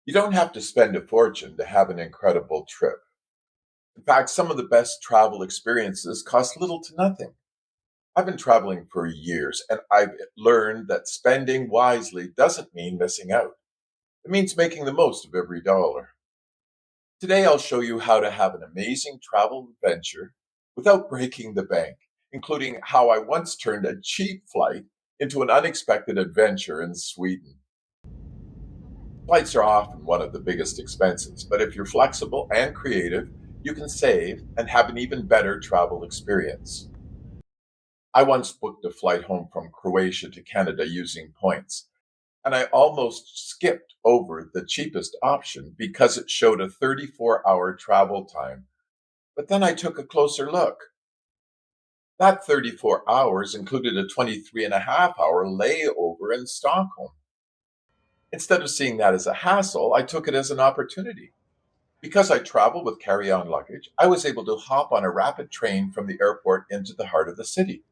You don't have to spend a fortune to have an incredible trip. In fact, some of the best travel experiences cost little to nothing. I've been traveling for years and I've learned that spending wisely doesn't mean missing out. It means making the most of every dollar. Today, I'll show you how to have an amazing travel adventure without breaking the bank, including how I once turned a cheap flight into an unexpected adventure in Sweden. Flights are often one of the biggest expenses, but if you're flexible and creative, you can save and have an even better travel experience. I once booked a flight home from Croatia to Canada using points, and I almost skipped over the cheapest option because it showed a 34-hour travel time. But then I took a closer look. That 34 hours included a 23.5-hour layover in Stockholm. Instead of seeing that as a hassle, I took it as an opportunity. Because I travel with carry-on luggage, I was able to hop on a rapid train from the airport into the heart of the city.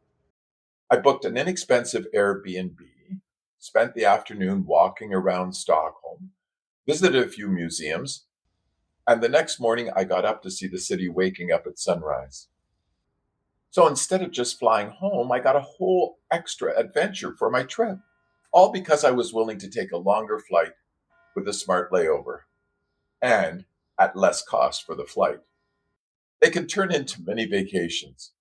I booked an inexpensive Airbnb, spent the afternoon walking around Stockholm, visited a few museums, and the next morning I got up to see the city waking up at sunrise. So instead of just flying home, I got a whole extra adventure for my trip, all because I was willing to take a longer flight with a smart layover and at less cost for the flight. They can turn into mini vacations.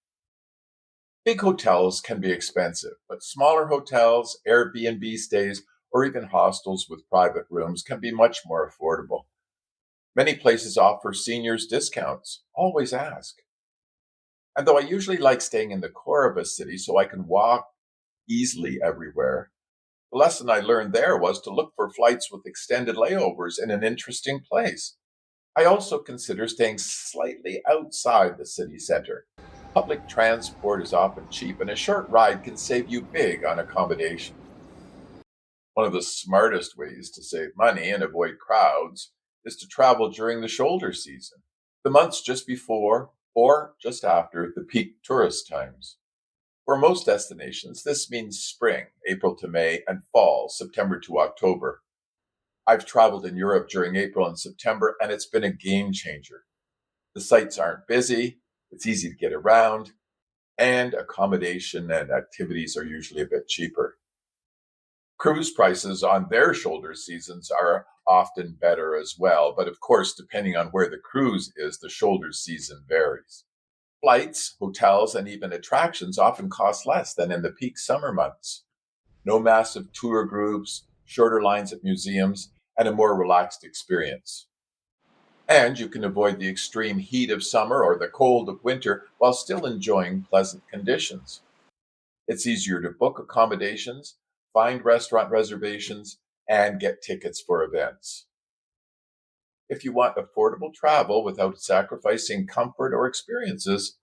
Big hotels can be expensive, but smaller hotels, Airbnb stays, or even hostels with private rooms can be much more affordable. Many places offer seniors discounts. Always ask. And though I usually like staying in the core of a city so I can walk easily everywhere, the lesson I learned there was to look for flights with extended layovers in an interesting place. I also consider staying slightly outside the city center. Public transport is often cheap, and a short ride can save you big on accommodation. One of the smartest ways to save money and avoid crowds is to travel during the shoulder season, the months just before or just after the peak tourist times. For most destinations, this means spring, April to May, and fall, September to October. I've traveled in Europe during April and September, and it's been a game changer. The sites aren't busy, it's easy to get around, and accommodation and activities are usually a bit cheaper. Cruise prices on their shoulder seasons are often better as well, but of course, depending on where the cruise is, the shoulder season varies. Flights, hotels, and even attractions often cost less than in the peak summer months. No massive tour groups, shorter lines at museums, and a more relaxed experience. And you can avoid the extreme heat of summer or the cold of winter while still enjoying pleasant conditions. It's easier to book accommodations, find restaurant reservations, and get tickets for events. If you want affordable travel without sacrificing comfort or experiences,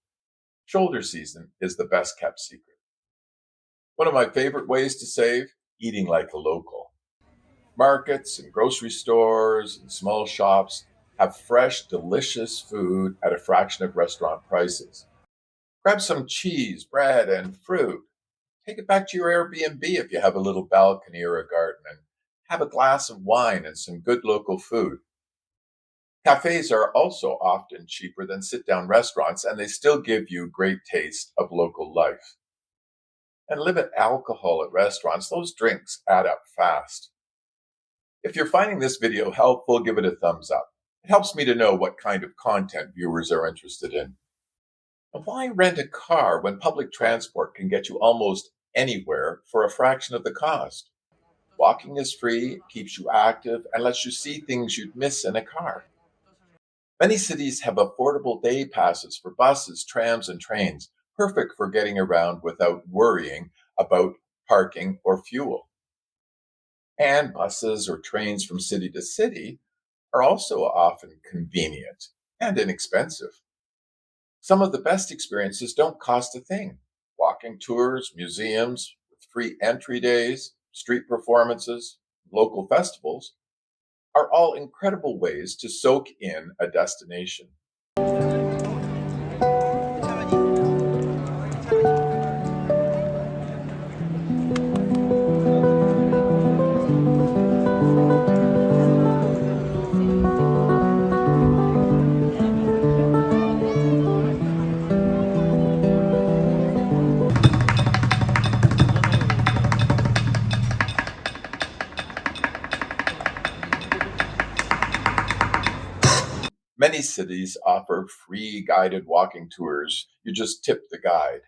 shoulder season is the best kept secret. One of my favorite ways to save, eating like a local. Markets and grocery stores and small shops have fresh, delicious food at a fraction of restaurant prices. Grab some cheese, bread, and fruit. Take it back to your Airbnb if you have a little balcony or a garden, and have a glass of wine and some good local food. Cafes are also often cheaper than sit down restaurants, and they still give you great taste of local life. And limit alcohol at restaurants. Those drinks add up fast. If you're finding this video helpful, give it a thumbs up. It helps me to know what kind of content viewers are interested in. And why rent a car when public transport can get you almost anywhere for a fraction of the cost? Walking is free, keeps you active, and lets you see things you'd miss in a car. Many cities have affordable day passes for buses, trams, and trains, perfect for getting around without worrying about parking or fuel. And buses or trains from city to city are also often convenient and inexpensive. Some of the best experiences don't cost a thing. Walking tours, museums with free entry days, street performances, local festivals are all incredible ways to soak in a destination. Many cities offer free guided walking tours. You just tip the guide.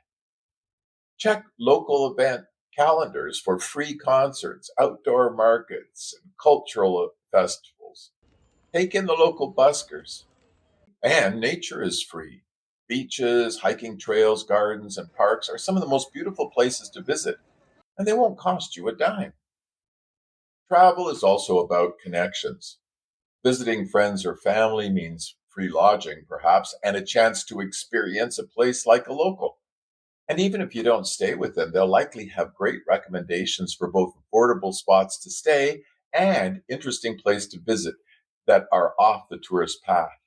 Check local event calendars for free concerts, outdoor markets, and cultural festivals. Take in the local buskers. And nature is free. Beaches, hiking trails, gardens, and parks are some of the most beautiful places to visit, and they won't cost you a dime. Travel is also about connections. Visiting friends or family means free lodging, perhaps, and a chance to experience a place like a local. And even if you don't stay with them, they'll likely have great recommendations for both affordable spots to stay and interesting places to visit that are off the tourist path.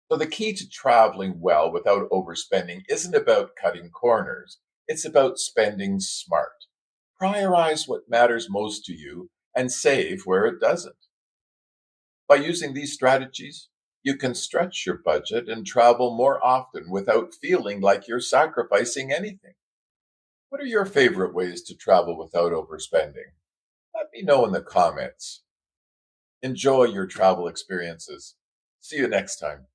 So the key to traveling well without overspending isn't about cutting corners. It's about spending smart. Prioritize what matters most to you and save where it doesn't. By using these strategies, you can stretch your budget and travel more often without feeling like you're sacrificing anything. What are your favorite ways to travel without overspending? Let me know in the comments. Enjoy your travel experiences. See you next time.